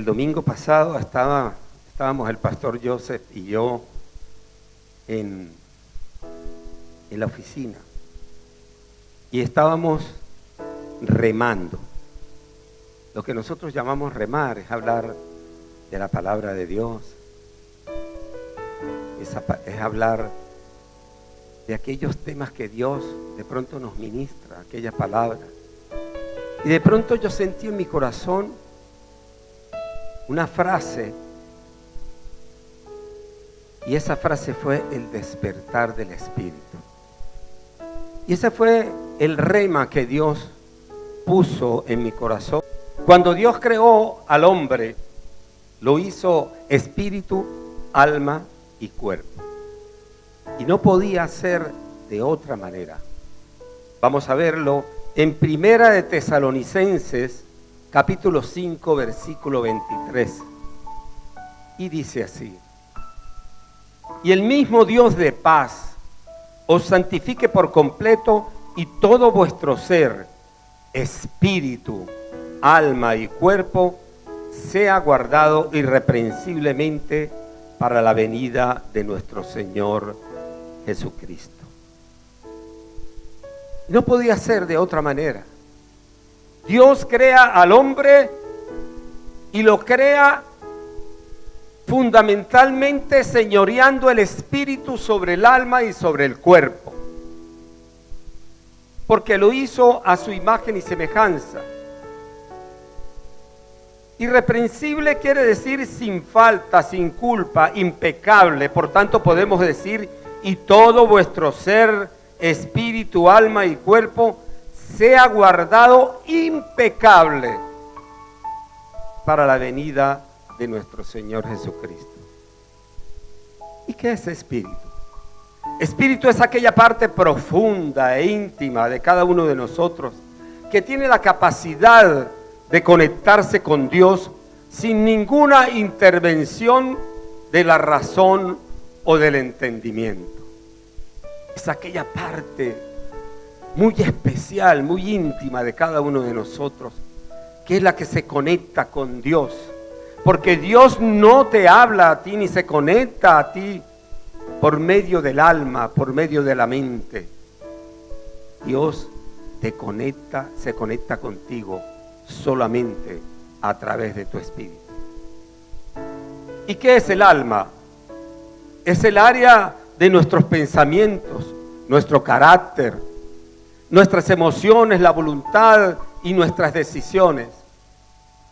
El domingo pasado estábamos el pastor Joseph y yo en la oficina y estábamos remando. Lo que nosotros llamamos remar es hablar de la palabra de Dios, es hablar de aquellos temas que Dios de pronto nos ministra, aquella palabra. Y de pronto yo sentí en mi corazón una frase, y esa frase fue el despertar del Espíritu. Y ese fue el rema que Dios puso en mi corazón. Cuando Dios creó al hombre, lo hizo espíritu, alma y cuerpo. Y no podía ser de otra manera. Vamos a verlo en Primera de Tesalonicenses, capítulo 5, versículo 23. Y dice así: y el mismo Dios de paz os santifique por completo, y todo vuestro ser, espíritu, alma y cuerpo, sea guardado irreprensiblemente para la venida de nuestro Señor Jesucristo. No podía ser de otra manera. Dios crea al hombre y lo crea fundamentalmente señoreando el espíritu sobre el alma y sobre el cuerpo, porque lo hizo a su imagen y semejanza. Irreprensible quiere decir sin falta, sin culpa, impecable. Por tanto podemos decir: y todo vuestro ser, espíritu, alma y cuerpo sea guardado impecable para la venida de nuestro Señor Jesucristo. ¿Y qué es espíritu? Espíritu es aquella parte profunda e íntima de cada uno de nosotros que tiene la capacidad de conectarse con Dios sin ninguna intervención de la razón o del entendimiento. Es aquella parte muy especial, muy íntima de cada uno de nosotros, que es la que se conecta con Dios. Porque Dios no te habla a ti ni se conecta a ti por medio del alma, por medio de la mente. Dios se conecta contigo solamente a través de tu espíritu. ¿Y qué es el alma? Es el área de nuestros pensamientos, nuestro carácter, nuestras emociones, la voluntad y nuestras decisiones.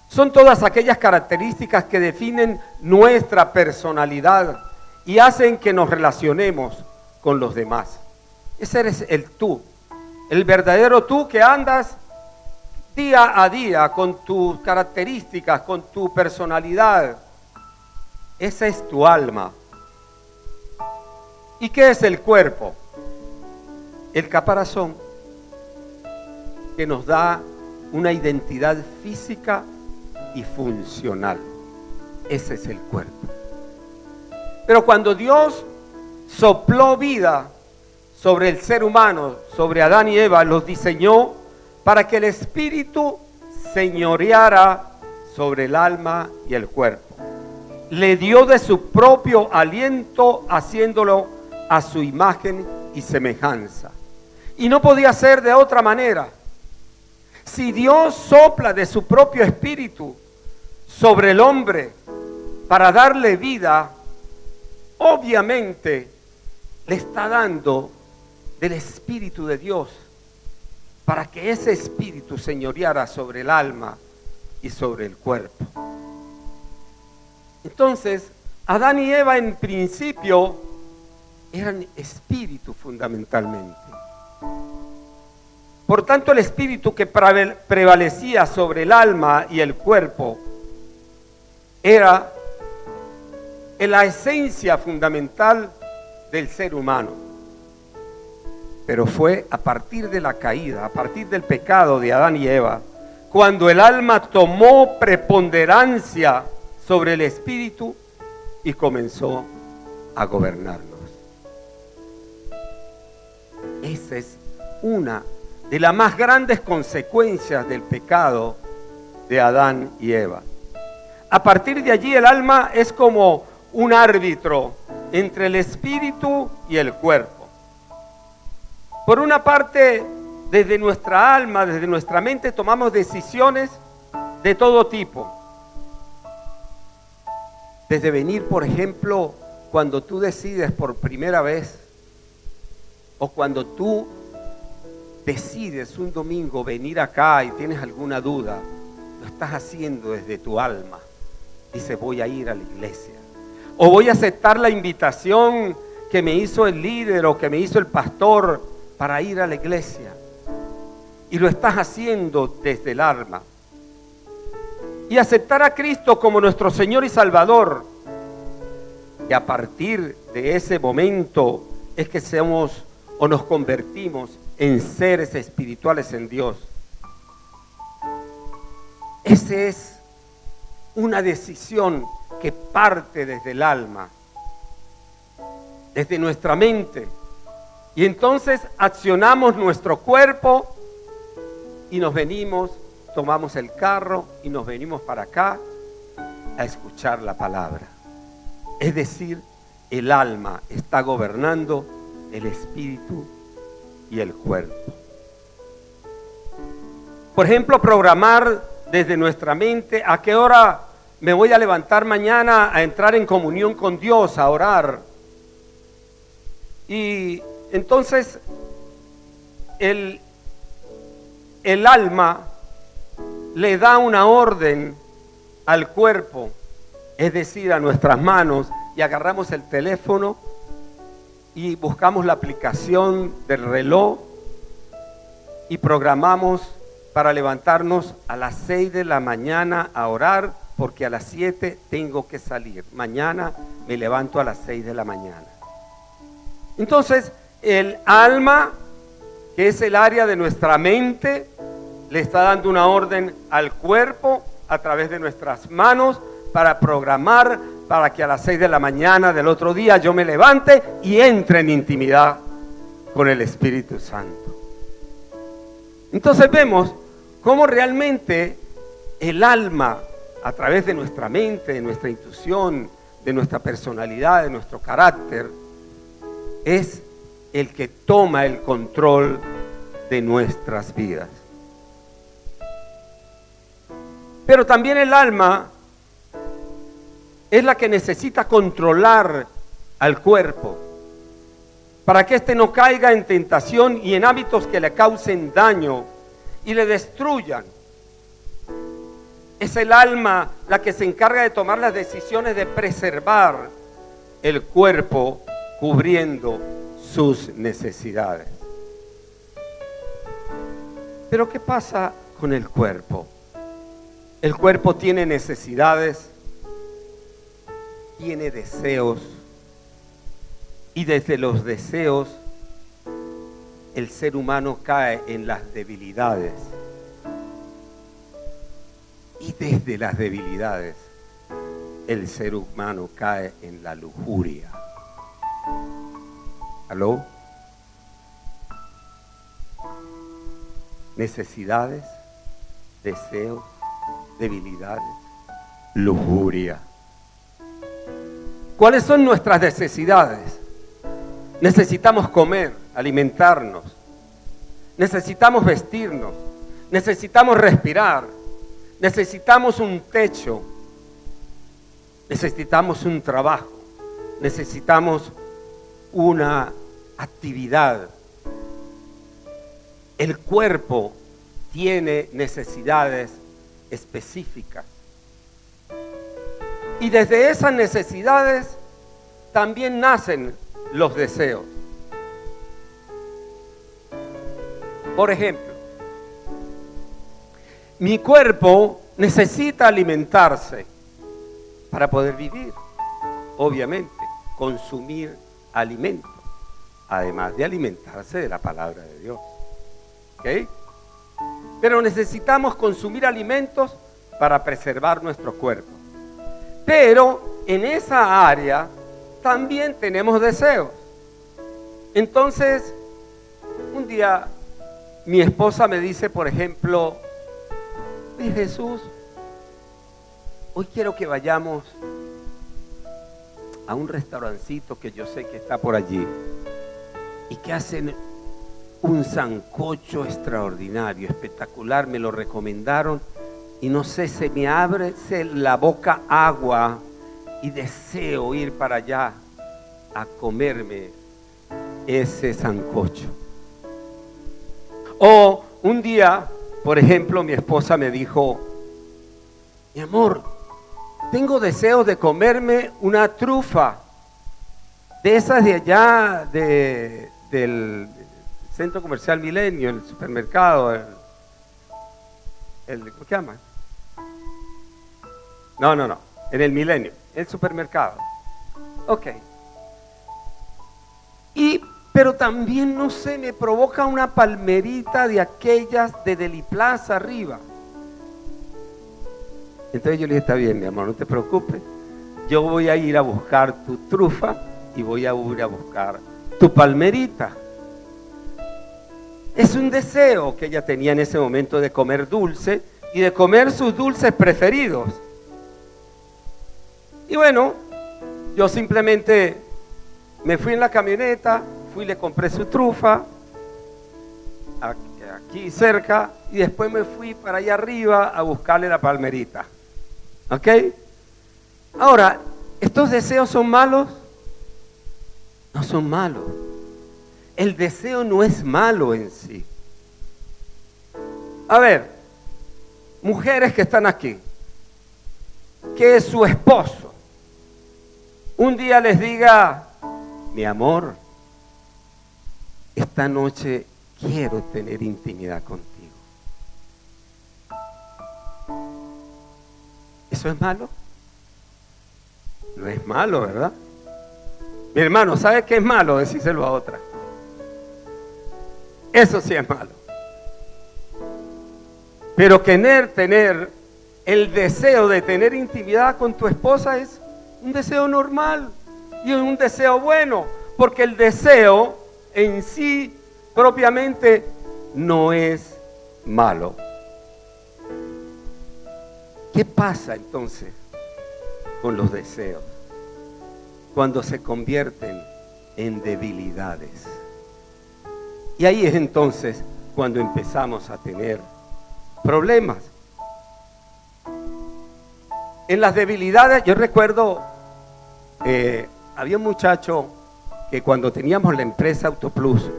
Son todas aquellas características que definen nuestra personalidad y hacen que nos relacionemos con los demás. Ese eres el tú, el verdadero tú que andas día a día con tus características, con tu personalidad. Esa es tu alma. ¿Y qué es el cuerpo? El caparazón que nos da una identidad física y funcional. Ese es el cuerpo. Pero cuando Dios sopló vida sobre el ser humano, sobre Adán y Eva, los diseñó para que el espíritu señoreara sobre el alma y el cuerpo. Le dio de su propio aliento, haciéndolo a su imagen y semejanza. Y no podía ser de otra manera. Si Dios sopla de su propio espíritu sobre el hombre para darle vida, obviamente le está dando del Espíritu de Dios para que ese espíritu señoreara sobre el alma y sobre el cuerpo. Entonces, Adán y Eva en principio eran espíritu fundamentalmente. Por tanto, el espíritu que prevalecía sobre el alma y el cuerpo era la esencia fundamental del ser humano. Pero fue a partir de la caída, a partir del pecado de Adán y Eva, cuando el alma tomó preponderancia sobre el espíritu y comenzó a gobernarnos. Esa es una de las más grandes consecuencias del pecado de Adán y Eva. a partir de allí el alma es como un árbitro entre el espíritu y el cuerpo. Por una parte, desde nuestra alma, desde nuestra mente, tomamos decisiones de todo tipo. Desde venir, por ejemplo, cuando tú decides por primera vez, o cuando tú decides un domingo venir acá y tienes alguna duda, lo estás haciendo desde tu alma. Dices, voy a ir a la iglesia. O voy a aceptar la invitación que me hizo el líder o que me hizo el pastor para ir a la iglesia. Y lo estás haciendo desde el alma. Y aceptar a Cristo como nuestro Señor y Salvador. Y a partir de ese momento es que somos o nos convertimos en seres espirituales en Dios. Esa es una decisión que parte desde el alma, desde nuestra mente. Y entonces accionamos nuestro cuerpo y nos venimos, tomamos el carro y nos venimos para acá a escuchar la palabra. Es decir, el alma está gobernando el espíritu y el cuerpo. Por ejemplo, programar desde nuestra mente a qué hora me voy a levantar mañana a entrar en comunión con Dios, a orar. Y entonces el alma le da una orden al cuerpo, es decir, a nuestras manos, y agarramos el teléfono y buscamos la aplicación del reloj y programamos para levantarnos a las 6 de la mañana a orar, porque a las 7 tengo que salir. Mañana me levanto a las 6 de la mañana. Entonces, el alma, que es el área de nuestra mente, le está dando una orden al cuerpo a través de nuestras manos para programar para que a las 6 de la mañana del otro día yo me levante y entre en intimidad con el Espíritu Santo. Entonces vemos cómo realmente el alma, a través de nuestra mente, de nuestra intuición, de nuestra personalidad, de nuestro carácter, es el que toma el control de nuestras vidas. Pero también el alma es la que necesita controlar al cuerpo para que éste no caiga en tentación y en hábitos que le causen daño y le destruyan. Es el alma la que se encarga de tomar las decisiones de preservar el cuerpo cubriendo sus necesidades. Pero ¿qué pasa con el cuerpo? El cuerpo tiene necesidades, tiene deseos, y desde los deseos el ser humano cae en las debilidades. Y desde las debilidades el ser humano cae en la lujuria. ¿Aló? Necesidades, deseos, debilidades, lujuria. ¿Cuáles son nuestras necesidades? Necesitamos comer, alimentarnos. Necesitamos vestirnos. Necesitamos respirar. Necesitamos un techo. Necesitamos un trabajo. Necesitamos una actividad. El cuerpo tiene necesidades específicas. Y desde esas necesidades también nacen los deseos. Por ejemplo, mi cuerpo necesita alimentarse para poder vivir. Obviamente, consumir alimento, además de alimentarse de la palabra de Dios. ¿Ok? Pero necesitamos consumir alimentos para preservar nuestro cuerpo. Pero en esa área también tenemos deseos. Entonces, un día mi esposa me dice, por ejemplo, Jesús, Hoy quiero que vayamos a un restaurancito que yo sé que está por allí y que hacen un sancocho extraordinario, espectacular. Me lo recomendaron y no sé, se me abre la boca agua y deseo ir para allá a comerme ese sancocho. O un día, por ejemplo, mi esposa me dijo: mi amor, tengo deseos de comerme una trufa de esas de allá del Centro Comercial Milenio, el supermercado, ¿cómo se llama? No, en el Milenio, el supermercado. Ok. Pero también, no sé, me provoca una palmerita de aquellas de Deliplaza arriba. Entonces yo le dije: está bien, mi amor, no te preocupes. Yo voy a ir a buscar tu trufa y voy a ir a buscar tu palmerita. Es un deseo que ella tenía en ese momento de comer dulce y de comer sus dulces preferidos. Y bueno, yo simplemente me fui en la camioneta, fui y le compré su trufa aquí cerca y después me fui para allá arriba a buscarle la palmerita. ¿Ok? Ahora, ¿estos deseos son malos? No son malos. El deseo no es malo en sí. A ver, mujeres que están aquí, que su esposo un día les diga: mi amor, esta noche quiero tener intimidad contigo. ¿Eso es malo? No es malo, ¿verdad? Mi hermano, ¿sabe qué es malo? Decíselo a otra. Eso sí es malo. Pero tener el deseo de tener intimidad con tu esposa es un deseo normal y un deseo bueno, porque el deseo en sí propiamente no es malo. ¿Qué pasa entonces con los deseos cuando se convierten en debilidades? Y ahí es entonces cuando empezamos a tener problemas. En las debilidades, yo recuerdo, había un muchacho que cuando teníamos la empresa Autoplus,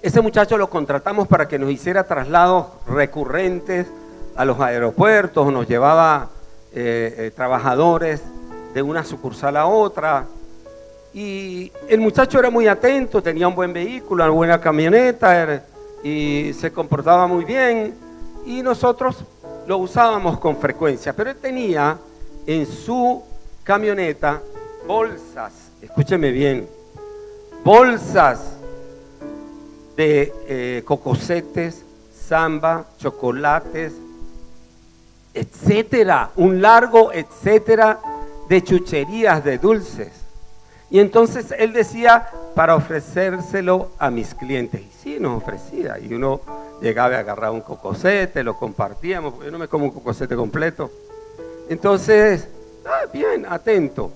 ese muchacho lo contratamos para que nos hiciera traslados recurrentes a los aeropuertos, nos llevaba trabajadores de una sucursal a otra. Y el muchacho era muy atento, tenía un buen vehículo, una buena camioneta y se comportaba muy bien. Y nosotros lo usábamos con frecuencia, pero él tenía en su camioneta bolsas, escúcheme bien, bolsas de cocosetes, samba, chocolates, etcétera, un largo etcétera de chucherías, de dulces. Y entonces él decía, para ofrecérselo a mis clientes. Y sí, nos ofrecía. Y uno llegaba y agarraba un cocosete, lo compartíamos, porque yo no me como un cocosete completo. Entonces, bien, atento.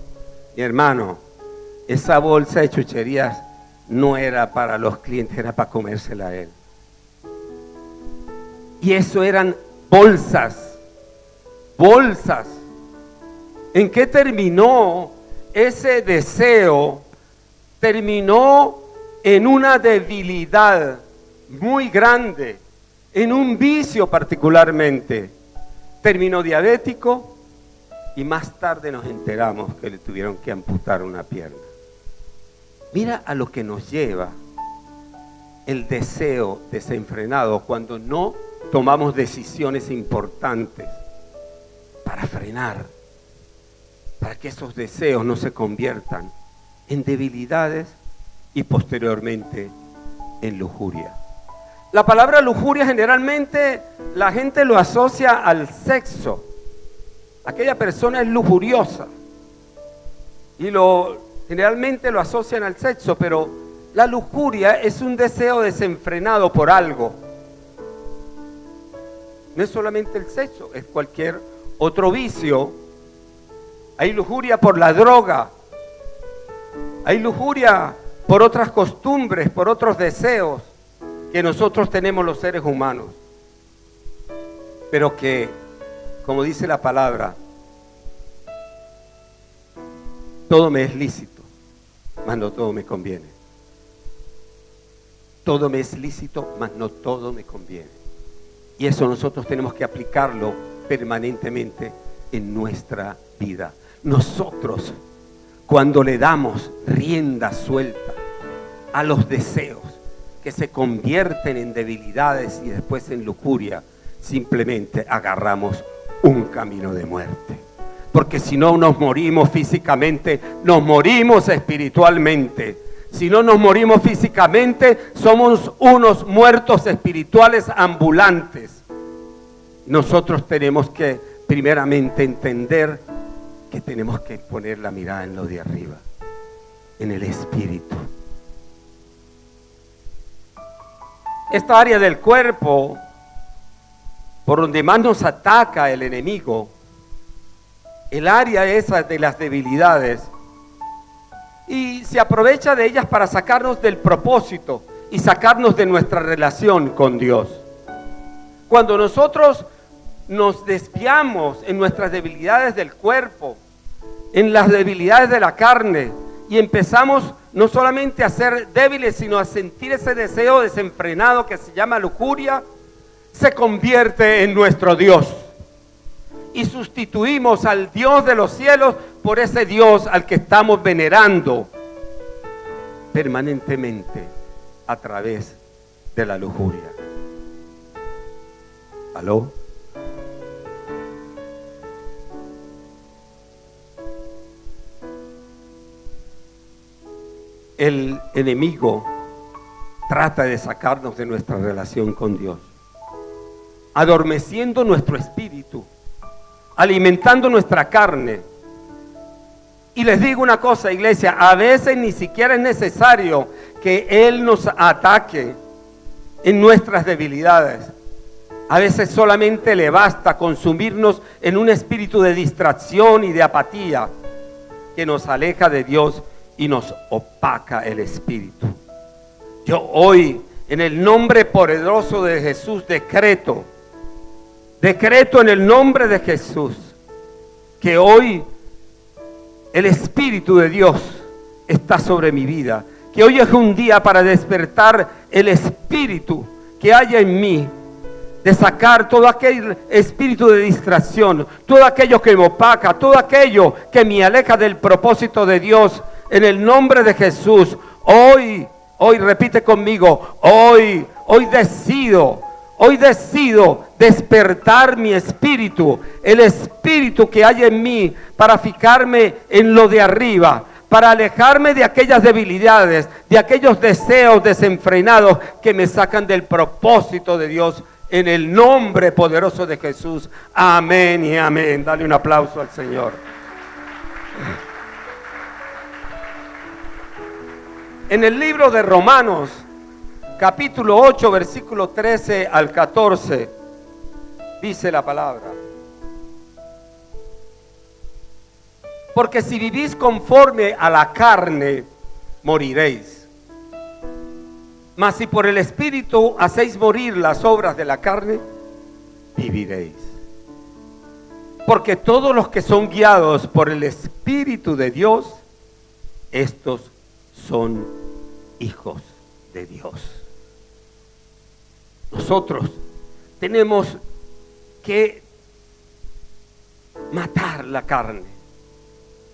Mi hermano, esa bolsa de chucherías no era para los clientes, era para comérsela a él. Y eso eran bolsas. Bolsas. ¿En qué terminó ese deseo? Terminó en una debilidad muy grande, en un vicio particularmente. Terminó diabético y más tarde nos enteramos que le tuvieron que amputar una pierna. Mira a lo que nos lleva el deseo desenfrenado cuando no tomamos decisiones importantes para frenar, para que esos deseos no se conviertan en debilidades y posteriormente en lujuria. La palabra lujuria generalmente la gente lo asocia al sexo. Aquella persona es lujuriosa y generalmente lo asocian al sexo, pero la lujuria es un deseo desenfrenado por algo. No es solamente el sexo, es cualquier otro vicio, hay lujuria por la droga, hay lujuria por otras costumbres, por otros deseos que nosotros tenemos los seres humanos. Pero que, como dice la palabra, todo me es lícito, mas no todo me conviene. Todo me es lícito, mas no todo me conviene. Y eso nosotros tenemos que aplicarlo permanentemente en nuestra vida. Nosotros, cuando le damos rienda suelta a los deseos que se convierten en debilidades y después en lujuria, simplemente agarramos un camino de muerte. Porque si no nos morimos físicamente, nos morimos espiritualmente. Si no nos morimos físicamente, somos unos muertos espirituales ambulantes. Nosotros tenemos que primeramente entender que tenemos que poner la mirada en lo de arriba, en el espíritu. Esta área del cuerpo, por donde más nos ataca el enemigo, el área esa de las debilidades, y se aprovecha de ellas para sacarnos del propósito y sacarnos de nuestra relación con Dios. Cuando nosotros nos desviamos en nuestras debilidades del cuerpo, en las debilidades de la carne, y empezamos no solamente a ser débiles, sino a sentir ese deseo desenfrenado que se llama lujuria, se convierte en nuestro Dios. Y sustituimos al Dios de los cielos por ese Dios al que estamos venerando permanentemente a través de la lujuria. ¿Aló? El enemigo trata de sacarnos de nuestra relación con Dios, adormeciendo nuestro espíritu, alimentando nuestra carne. Y les digo una cosa, iglesia, a veces ni siquiera es necesario que Él nos ataque en nuestras debilidades. A veces solamente le basta consumirnos en un espíritu de distracción y de apatía que nos aleja de Dios y nos opaca el espíritu. Yo hoy, en el nombre poderoso de Jesús, decreto en el nombre de Jesús, que hoy el Espíritu de Dios está sobre mi vida, que hoy es un día para despertar el espíritu que haya en mí, de sacar todo aquel espíritu de distracción, todo aquello que me opaca, todo aquello que me aleja del propósito de Dios, en el nombre de Jesús. Hoy repite conmigo, hoy decido despertar mi espíritu, el espíritu que hay en mí, para fijarme en lo de arriba, para alejarme de aquellas debilidades, de aquellos deseos desenfrenados que me sacan del propósito de Dios, en el nombre poderoso de Jesús. Amén y amén. Dale un aplauso al Señor. En el libro de Romanos, capítulo 8, versículo 13 al 14, dice la palabra: porque si vivís conforme a la carne, moriréis. Mas si por el Espíritu hacéis morir las obras de la carne, viviréis. Porque todos los que son guiados por el Espíritu de Dios, estos son hijos de Dios. Nosotros tenemos que matar la carne,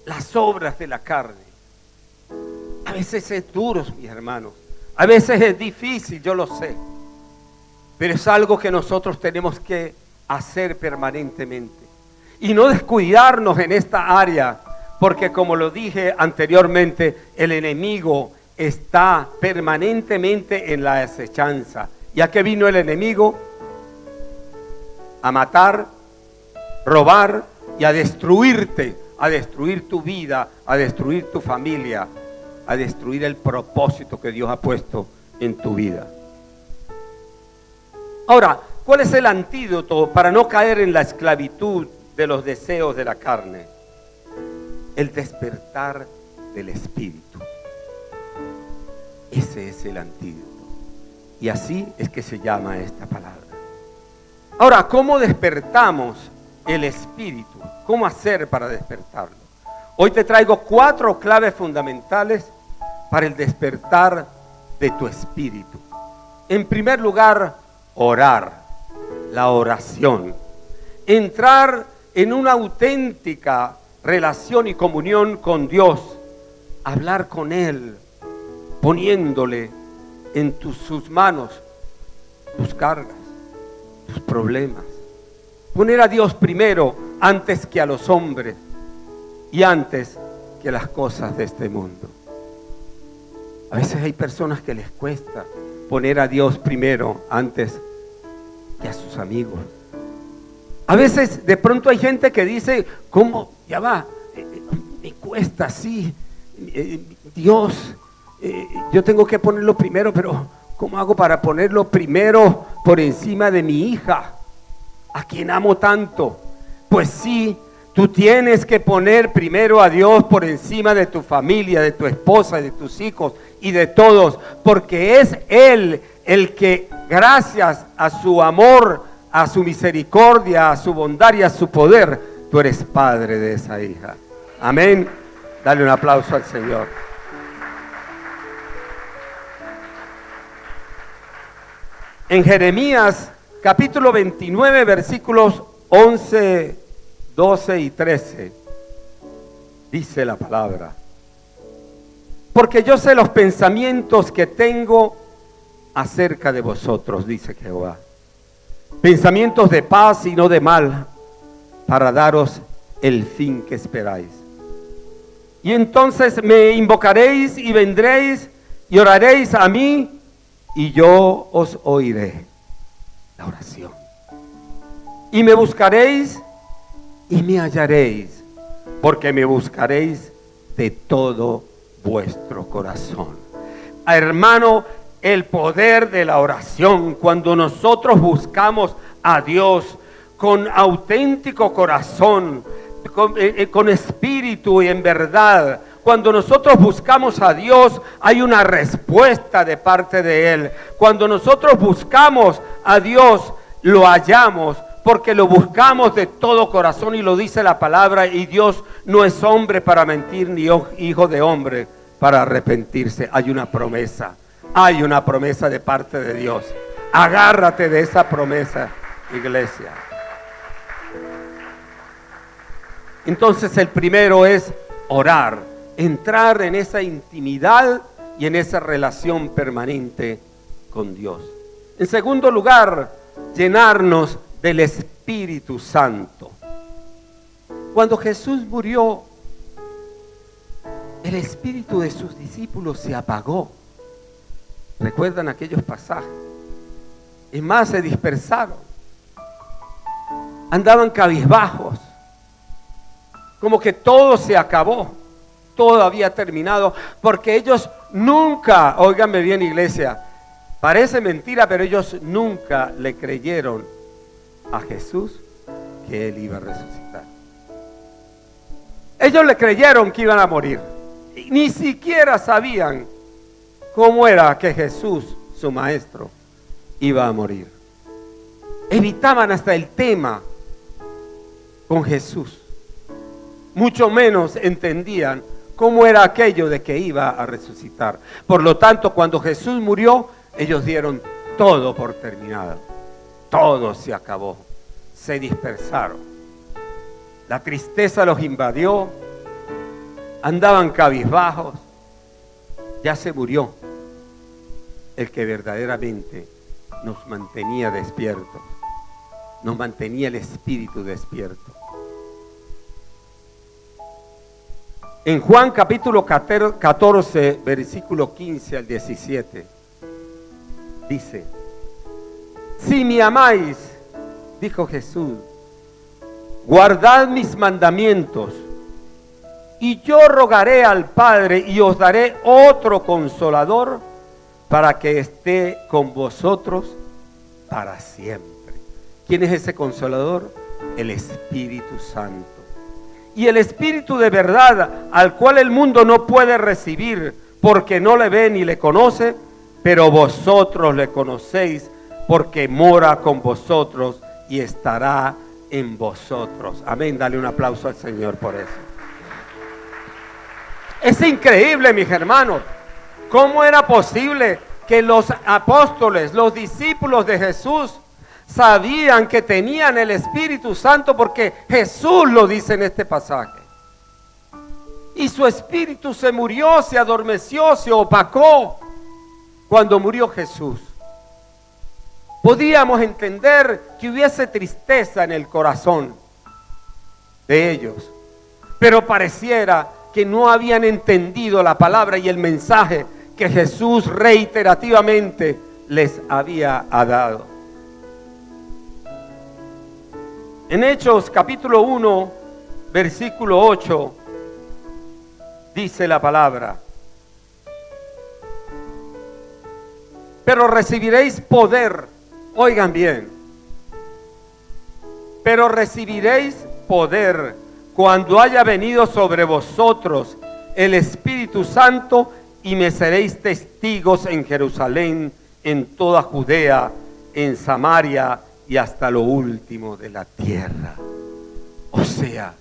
las obras de la carne. A veces es duro, mis hermanos, a veces es difícil, yo lo sé, pero es algo que nosotros tenemos que hacer permanentemente y no descuidarnos en esta área, porque como lo dije anteriormente, el enemigo está permanentemente en la acechanza. ¿Y a qué vino el enemigo? A matar, robar y a destruirte, a destruir tu vida, a destruir tu familia, a destruir el propósito que Dios ha puesto en tu vida. Ahora, ¿cuál es el antídoto para no caer en la esclavitud de los deseos de la carne. El despertar del espíritu. Ese es el antídoto. Y así es que se llama esta palabra. Ahora, ¿cómo despertamos el espíritu? ¿Cómo hacer para despertarlo? Hoy te traigo 4 claves fundamentales para el despertar de tu espíritu. En primer lugar, orar, la oración. Entrar en una auténtica relación y comunión con Dios. Hablar con Él, poniéndole en sus manos tus cargas, tus problemas. Poner a Dios primero antes que a los hombres y antes que las cosas de este mundo. A veces hay personas que les cuesta poner a Dios primero antes que a sus amigos. A veces de pronto hay gente que dice, ¿cómo? Ya va, me cuesta así, Dios, yo tengo que ponerlo primero, pero ¿cómo hago para ponerlo primero por encima de mi hija, a quien amo tanto? Pues sí, tú tienes que poner primero a Dios por encima de tu familia, de tu esposa, de tus hijos y de todos, porque es Él el que, gracias a su amor, a su misericordia, a su bondad y a su poder, tú eres padre de esa hija. Amén. Dale un aplauso al Señor. En Jeremías capítulo 29 versículos 11, 12 y 13 dice la palabra: porque yo sé los pensamientos que tengo acerca de vosotros, dice Jehová, pensamientos de paz y no de mal, para daros el fin que esperáis. Y entonces me invocaréis y vendréis y oraréis a mí y yo os oiré. La oración. Y me buscaréis y me hallaréis, porque me buscaréis de todo vuestro corazón. Hermano, el poder de la oración, cuando nosotros buscamos a Dios con auténtico corazón, con espíritu y en verdad, cuando nosotros buscamos a Dios, hay una respuesta de parte de Él. Cuando nosotros buscamos a Dios, lo hallamos, porque lo buscamos de todo corazón, y lo dice la palabra, y Dios no es hombre para mentir, ni hijo de hombre para arrepentirse. Hay una promesa de parte de Dios. Agárrate de esa promesa, iglesia. Entonces el primero es orar, entrar en esa intimidad y en esa relación permanente con Dios. En segundo lugar, llenarnos del Espíritu Santo. Cuando Jesús murió, el espíritu de sus discípulos se apagó. ¿Recuerdan aquellos pasajes? Es más, se dispersaron. Andaban cabizbajos. Como que todo se acabó. Todo había terminado. Porque ellos nunca, óiganme bien, iglesia, parece mentira, pero ellos nunca le creyeron a Jesús que Él iba a resucitar. Ellos le creyeron que iban a morir. Ni siquiera sabían cómo era que Jesús, su maestro, iba a morir. Evitaban hasta el tema con Jesús. Mucho menos entendían cómo era aquello de que iba a resucitar. Por lo tanto, cuando Jesús murió, ellos dieron todo por terminado. Todo se acabó. Se dispersaron. La tristeza los invadió. Andaban cabizbajos. Ya se murió el que verdaderamente nos mantenía despiertos. Nos mantenía el espíritu despierto. En Juan capítulo 14, versículo 15 al 17, dice: si me amáis, dijo Jesús, guardad mis mandamientos, y yo rogaré al Padre y os daré otro consolador para que esté con vosotros para siempre. ¿Quién es ese consolador? el Espíritu Santo. Y el Espíritu de verdad, al cual el mundo no puede recibir, porque no le ve ni le conoce, pero vosotros le conocéis, porque mora con vosotros y estará en vosotros. Amén, dale un aplauso al Señor por eso. Es increíble, mis hermanos, cómo era posible que los apóstoles, los discípulos de Jesús, sabían que tenían el Espíritu Santo, porque Jesús lo dice en este pasaje. Y su espíritu se murió, se adormeció, se opacó cuando murió Jesús. Podíamos entender que hubiese tristeza en el corazón de ellos, pero pareciera que no habían entendido la palabra y el mensaje que Jesús reiterativamente les había dado. En Hechos capítulo 1, versículo 8, dice la palabra: pero recibiréis poder, oigan bien, pero recibiréis poder cuando haya venido sobre vosotros el Espíritu Santo, y me seréis testigos en Jerusalén, en toda Judea, en Samaria y hasta lo último de la tierra. O sea,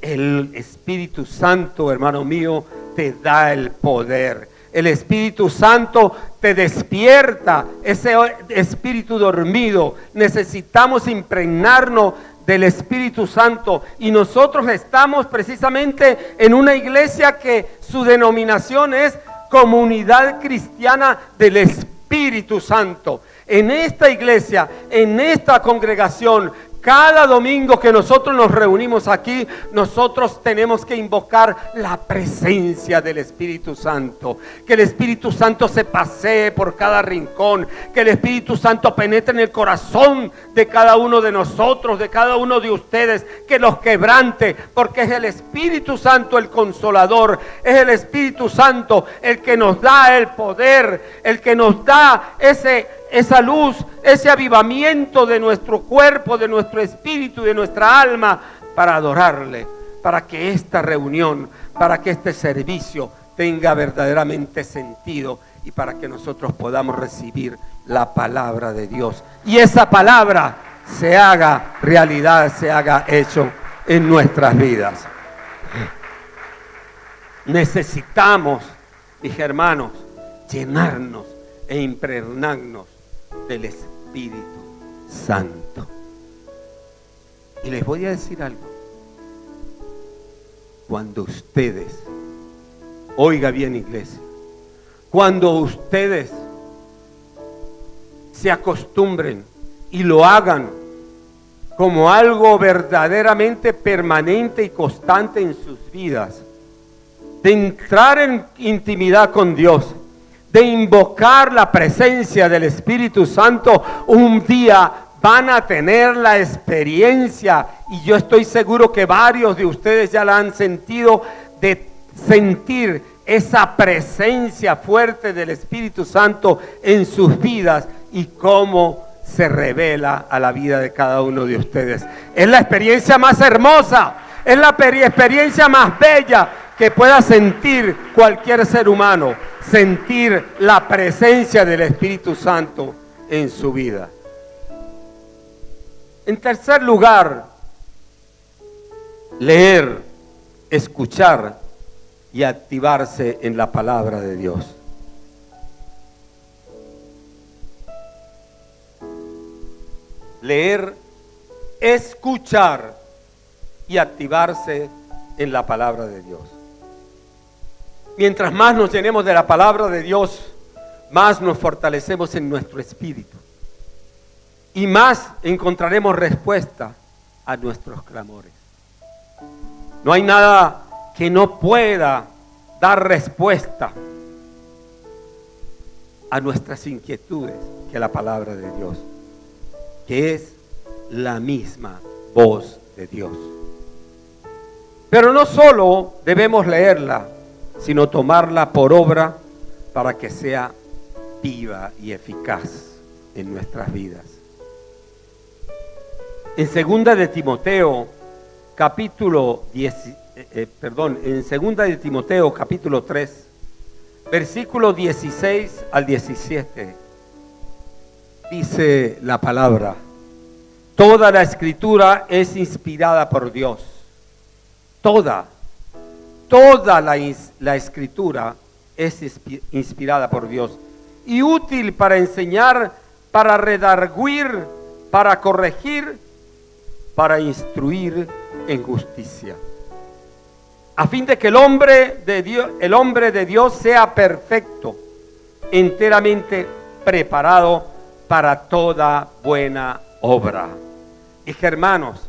el Espíritu Santo, hermano mío, te da el poder. El Espíritu Santo te despierta ese espíritu dormido. Necesitamos impregnarnos del Espíritu Santo, y nosotros estamos precisamente en una iglesia que su denominación es Comunidad Cristiana del Espíritu Santo. En esta iglesia, en esta congregación, cada domingo que nosotros nos reunimos aquí, nosotros tenemos que invocar la presencia del Espíritu Santo. Que el Espíritu Santo se pasee por cada rincón, que el Espíritu Santo penetre en el corazón de cada uno de nosotros, de cada uno de ustedes, que los quebrante, porque es el Espíritu Santo el consolador, es el Espíritu Santo el que nos da el poder, el que nos da esa luz, ese avivamiento de nuestro cuerpo, de nuestro espíritu, de nuestra alma, para adorarle, para que esta reunión, para que este servicio tenga verdaderamente sentido, y para que nosotros podamos recibir la palabra de Dios, y esa palabra se haga realidad, se haga hecho en nuestras vidas. Necesitamos, mis hermanos, llenarnos e impregnarnos del Espíritu Santo. Y les voy a decir algo: cuando ustedes, oiga bien, iglesia, cuando ustedes se acostumbren y lo hagan como algo verdaderamente permanente y constante en sus vidas, de entrar en intimidad con Dios, de invocar la presencia del Espíritu Santo, un día van a tener la experiencia, y yo estoy seguro que varios de ustedes ya la han sentido, de sentir esa presencia fuerte del Espíritu Santo en sus vidas, y cómo se revela a la vida de cada uno de ustedes. Es la experiencia más hermosa, es la experiencia más bella que pueda sentir cualquier ser humano, sentir la presencia del Espíritu Santo en su vida. En tercer lugar, leer, escuchar y activarse en la palabra de Dios. Leer, escuchar y activarse en la palabra de Dios. Mientras más nos llenemos de la palabra de Dios, más nos fortalecemos en nuestro espíritu, y más encontraremos respuesta a nuestros clamores. No hay nada que no pueda dar respuesta a nuestras inquietudes que la palabra de Dios, que es la misma voz de Dios. Pero no solo debemos leerla, sino tomarla por obra para que sea viva y eficaz en nuestras vidas. En segunda de Timoteo, capítulo 10, en segunda de Timoteo, capítulo 3, versículo 16 al 17, dice la palabra: toda la escritura es inspirada por Dios. Toda la escritura es inspirada por Dios y útil para enseñar, para redarguir, para corregir, para instruir en justicia, a fin de que el hombre de Dios sea perfecto, enteramente preparado para toda buena obra. Y hermanos,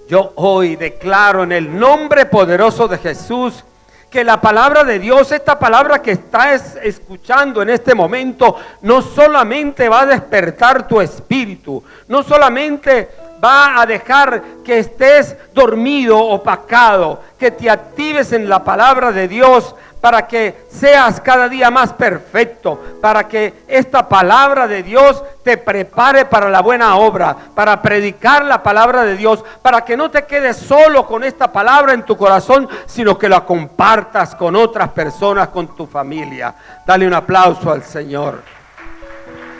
yo hoy declaro en el nombre poderoso de Jesús que la palabra de Dios, esta palabra que estás escuchando en este momento, no solamente va a despertar tu espíritu, no solamente va a dejar que estés dormido, opacado, que te actives en la palabra de Dios para que seas cada día más perfecto, para que esta palabra de Dios te prepare para la buena obra, para predicar la palabra de Dios, para que no te quedes solo con esta palabra en tu corazón, sino que la compartas con otras personas, con tu familia. Dale un aplauso al Señor.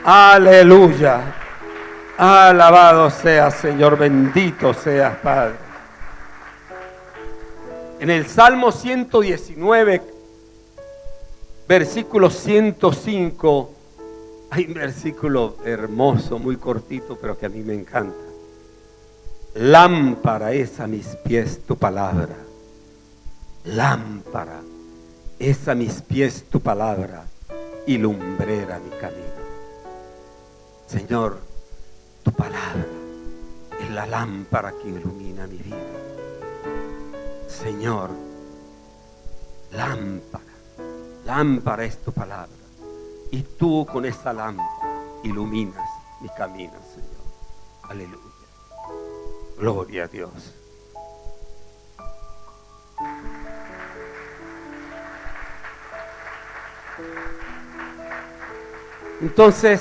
Aleluya. Alabado seas, Señor, bendito seas, Padre. En el Salmo 119, versículo 105, hay un versículo hermoso, muy cortito, pero que a mí me encanta. Lámpara es a mis pies tu palabra. Lámpara es a mis pies tu palabra y lumbrera mi camino. Señor, tu palabra es la lámpara que ilumina mi vida. Señor, lámpara es tu palabra. Y tú con esa lámpara iluminas mi camino, Señor. Aleluya. Gloria a Dios. Entonces,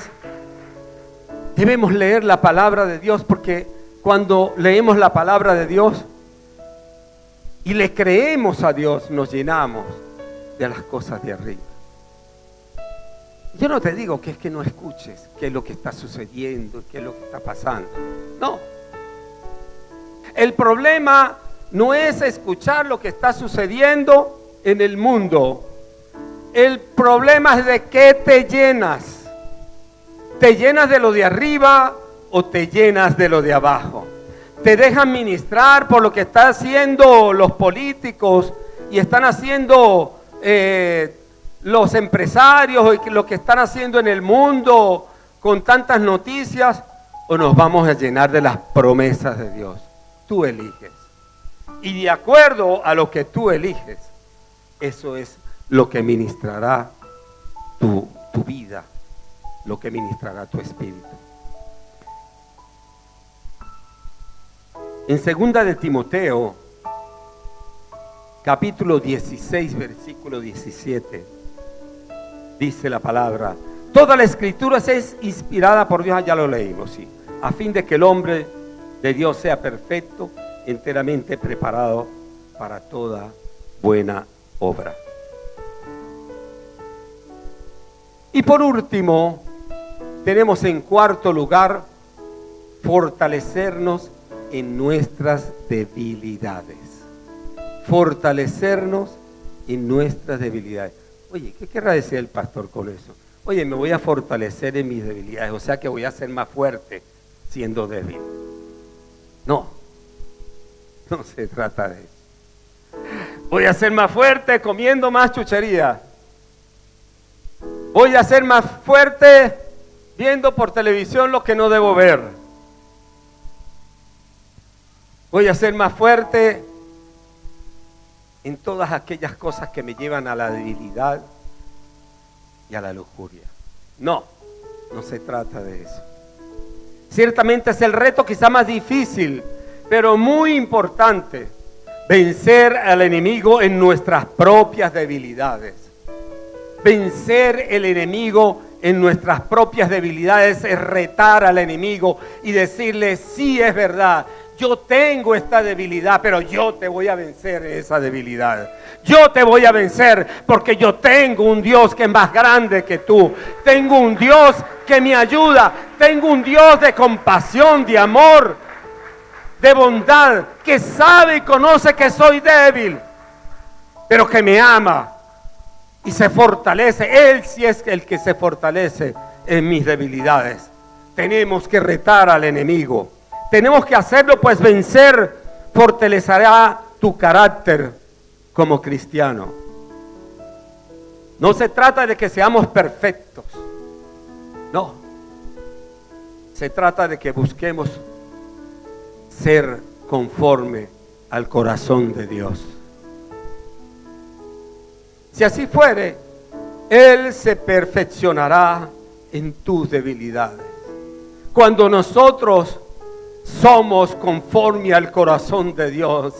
debemos leer la palabra de Dios, porque cuando leemos la palabra de Dios y le creemos a Dios, nos llenamos de las cosas de arriba. Yo no te digo que es que no escuches qué es lo que está sucediendo, qué es lo que está pasando. No. El problema no es escuchar lo que está sucediendo en el mundo. El problema es de qué te llenas. ¿Te llenas de lo de arriba o te llenas de lo de abajo? ¿Te dejan ministrar por lo que están haciendo los políticos y están haciendo los empresarios y lo que están haciendo en el mundo con tantas noticias? ¿O nos vamos a llenar de las promesas de Dios? Tú eliges. Y de acuerdo a lo que tú eliges, eso es lo que ministrará tu vida, lo que ministrará tu espíritu. En segunda de Timoteo, capítulo 16, versículo 17, dice la palabra: toda la escritura es inspirada por Dios. Ya lo leímos, sí. A fin de que el hombre de Dios sea perfecto, enteramente preparado para toda buena obra. Y por último, tenemos en cuarto lugar, fortalecernos en nuestras debilidades. Fortalecernos en nuestras debilidades. Oye, ¿qué querrá decir el pastor con eso? Oye, me voy a fortalecer en mis debilidades, o sea que voy a ser más fuerte siendo débil. No se trata de eso. Voy a ser más fuerte comiendo más chuchería. Voy a ser más fuerte viendo por televisión lo que no debo ver. Voy a ser más fuerte en todas aquellas cosas que me llevan a la debilidad y a la lujuria. No se trata de eso. Ciertamente es el reto quizá más difícil, pero muy importante, vencer al enemigo en nuestras propias debilidades. Vencer el enemigo en nuestras propias debilidades es retar al enemigo y decirle, sí, es verdad, yo tengo esta debilidad, pero yo te voy a vencer en esa debilidad. Yo te voy a vencer porque yo tengo un Dios que es más grande que tú. Tengo un Dios que me ayuda. Tengo un Dios de compasión, de amor, de bondad, que sabe y conoce que soy débil, pero que me ama y se fortalece. Él sí es el que se fortalece en mis debilidades. Tenemos que retar al enemigo. Tenemos que hacerlo, pues vencer fortalecerá tu carácter como cristiano. No se trata de que seamos perfectos. No. Se trata de que busquemos ser conforme al corazón de Dios. Si así fuere, Él se perfeccionará en tus debilidades. Cuando nosotros somos conforme al corazón de Dios,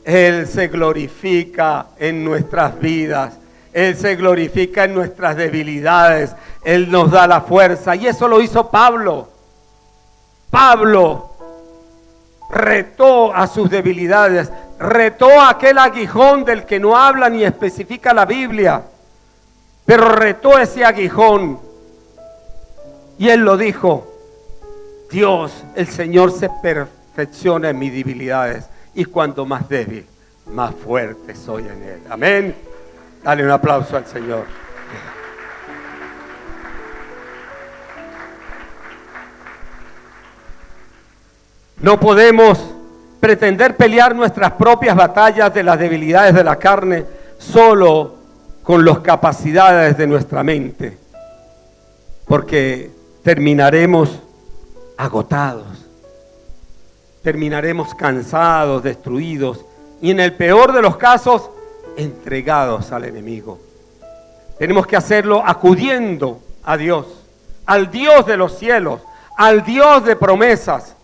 Él se glorifica en nuestras vidas. Él se glorifica en nuestras debilidades. Él nos da la fuerza. Y eso lo hizo Pablo. Pablo retó a sus debilidades. Retó a aquel aguijón del que no habla ni especifica la Biblia. Pero retó ese aguijón. Y él lo dijo. Dios, el Señor se perfecciona en mis debilidades. Y cuando más débil, más fuerte soy en Él. Amén. Dale un aplauso al Señor. No podemos pretender pelear nuestras propias batallas de las debilidades de la carne solo con las capacidades de nuestra mente, porque terminaremos agotados. Terminaremos cansados, destruidos y en el peor de los casos, entregados al enemigo. Tenemos que hacerlo acudiendo a Dios, al Dios de los cielos, al Dios de promesas,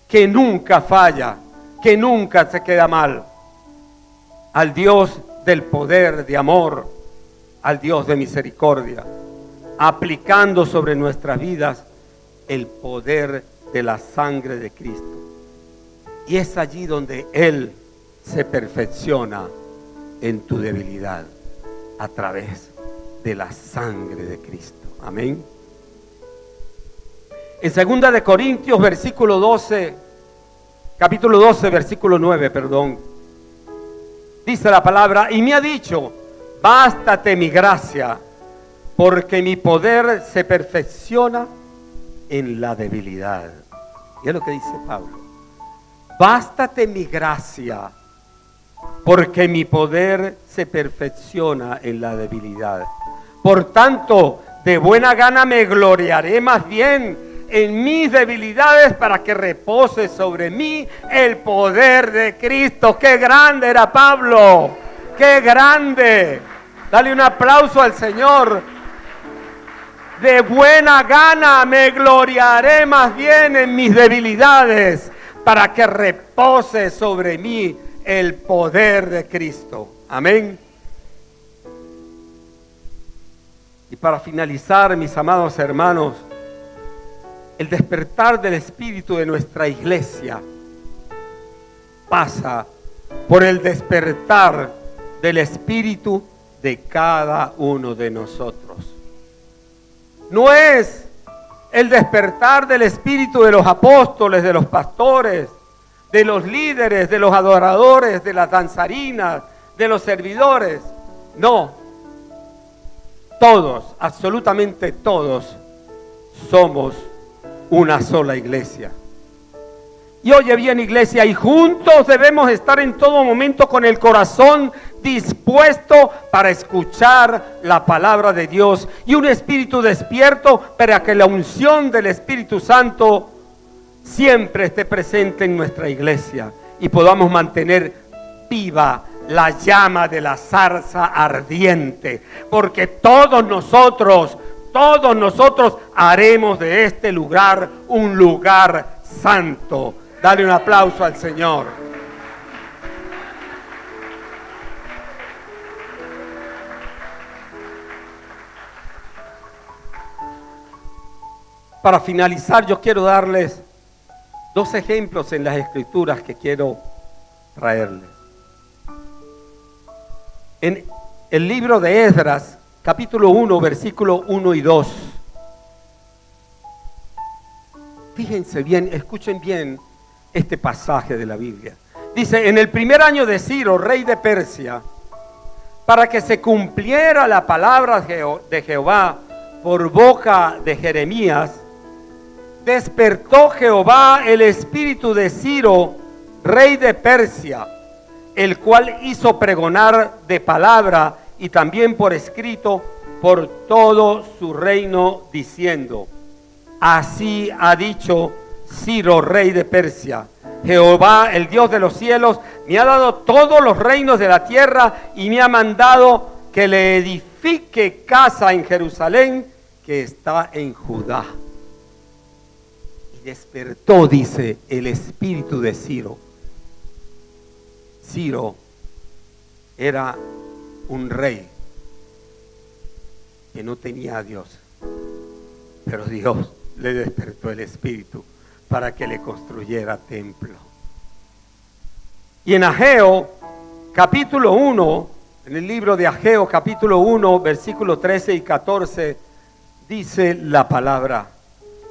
que nunca falla, que nunca se queda mal, al Dios del poder, de amor, al Dios de misericordia, aplicando sobre nuestras vidas el poder de la sangre de Cristo. Y es allí donde Él se perfecciona en tu debilidad, a través de la sangre de Cristo. Amén. En 2 de Corintios, capítulo 12, versículo 9, dice la palabra, y me ha dicho, bástate mi gracia, porque mi poder se perfecciona en la debilidad. Y es lo que dice Pablo. Bástate mi gracia, porque mi poder se perfecciona en la debilidad. Por tanto, de buena gana me gloriaré más bien en mis debilidades, para que repose sobre mí el poder de Cristo. ¡Qué grande era Pablo! ¡Qué grande! Dale un aplauso al Señor. De buena gana me gloriaré más bien en mis debilidades, para que repose sobre mí el poder de Cristo. Amén. Y para finalizar, mis amados hermanos, el despertar del espíritu de nuestra iglesia pasa por el despertar del espíritu de cada uno de nosotros. No es el despertar del espíritu de los apóstoles, de los pastores, de los líderes, de los adoradores, de las danzarinas, de los servidores. No. Todos, absolutamente todos, somos una sola iglesia. Y oye bien, iglesia, y juntos debemos estar en todo momento con el corazón dispuesto para escuchar la palabra de Dios y un espíritu despierto para que la unción del Espíritu Santo siempre esté presente en nuestra iglesia y podamos mantener viva la llama de la zarza ardiente, porque todos nosotros haremos de este lugar un lugar santo. Dale un aplauso al Señor. Para finalizar, yo quiero darles 2 ejemplos en las Escrituras que quiero traerles. En el libro de Esdras, capítulo 1, versículo 1 y 2. Fíjense bien, escuchen bien este pasaje de la Biblia. Dice, en el primer año de Ciro, rey de Persia, para que se cumpliera la palabra de Jehová por boca de Jeremías, despertó Jehová el espíritu de Ciro, rey de Persia, el cual hizo pregonar de palabra y también por escrito por todo su reino, diciendo, así ha dicho Ciro, rey de Persia, Jehová, el Dios de los cielos, me ha dado todos los reinos de la tierra y me ha mandado que le edifique casa en Jerusalén, que está en Judá. Y despertó, dice, el espíritu de Ciro. Ciro era un rey que no tenía a Dios, pero Dios le despertó el espíritu para que le construyera templo. Y en Ageo, capítulo 1, en el libro de Ageo, capítulo 1, versículos 13 y 14, dice la palabra.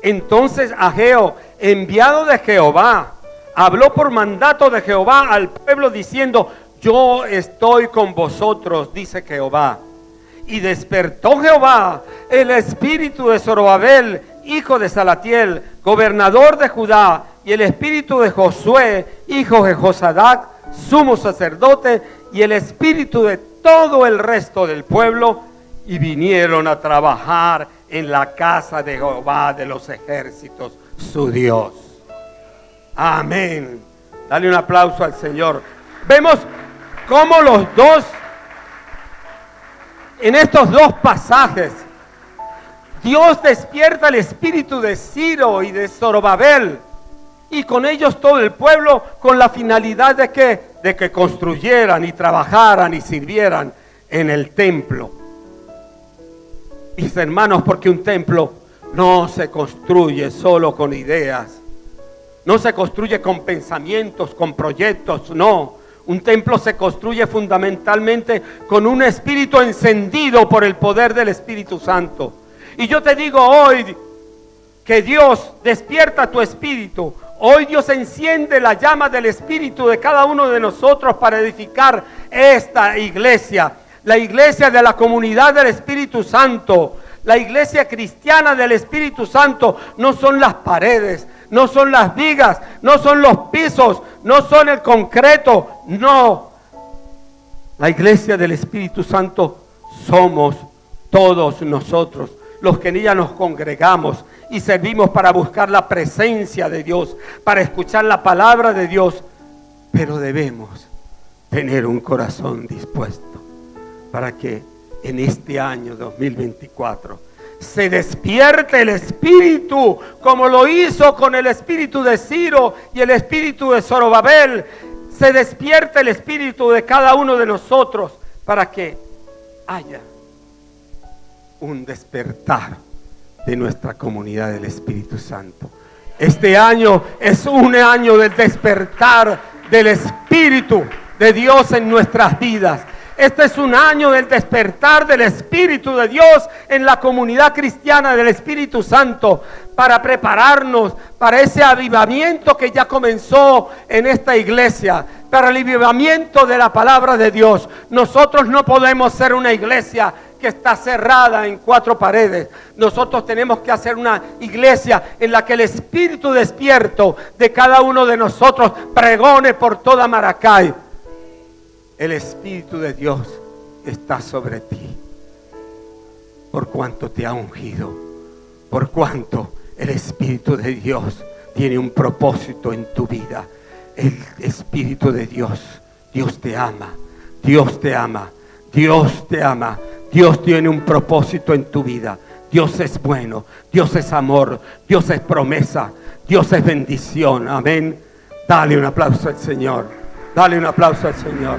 Entonces Ageo, enviado de Jehová, habló por mandato de Jehová al pueblo diciendo, yo estoy con vosotros, dice Jehová. Y despertó Jehová el espíritu de Zorobabel, hijo de Salatiel, gobernador de Judá, y el espíritu de Josué, hijo de Josadac, sumo sacerdote, y el espíritu de todo el resto del pueblo, y vinieron a trabajar en la casa de Jehová de los ejércitos, su Dios. Amén. Dale un aplauso al Señor. Vemos cómo los dos, en estos 2 pasajes, Dios despierta el espíritu de Ciro y de Zorobabel, y con ellos todo el pueblo, con la finalidad de que construyeran y trabajaran y sirvieran en el templo. Mis hermanos, porque un templo no se construye solo con ideas, no se construye con pensamientos, con proyectos, no. Un templo se construye fundamentalmente con un espíritu encendido por el poder del Espíritu Santo. Y yo te digo hoy que Dios despierta tu espíritu. Hoy Dios enciende la llama del espíritu de cada uno de nosotros para edificar esta iglesia. La iglesia de la comunidad del Espíritu Santo. La iglesia cristiana del Espíritu Santo no son las paredes, no son las vigas, no son los pisos, no son el concreto, no. La iglesia del Espíritu Santo somos todos nosotros, los que en ella nos congregamos y servimos para buscar la presencia de Dios, para escuchar la palabra de Dios, pero debemos tener un corazón dispuesto para que en este año 2024 se despierte el espíritu, como lo hizo con el espíritu de Ciro y el espíritu de Zorobabel. Se despierte el espíritu de cada uno de nosotros para que haya un despertar de nuestra comunidad del Espíritu Santo. Este año es un año del despertar del Espíritu de Dios en nuestras vidas. Este es un año del despertar del Espíritu de Dios en la comunidad cristiana del Espíritu Santo, para prepararnos para ese avivamiento que ya comenzó en esta iglesia, para el avivamiento de la palabra de Dios. Nosotros no podemos ser una iglesia que está cerrada en 4 paredes. Nosotros tenemos que hacer una iglesia en la que el Espíritu despierto de cada uno de nosotros pregone por toda Maracay. El Espíritu de Dios está sobre ti, por cuanto te ha ungido, por cuanto el Espíritu de Dios tiene un propósito en tu vida. El Espíritu de Dios, Dios te ama, Dios te ama, Dios te ama. Dios tiene un propósito en tu vida. Dios es bueno, Dios es amor, Dios es promesa, Dios es bendición. Amén. Dale un aplauso al Señor. Dale un aplauso al Señor.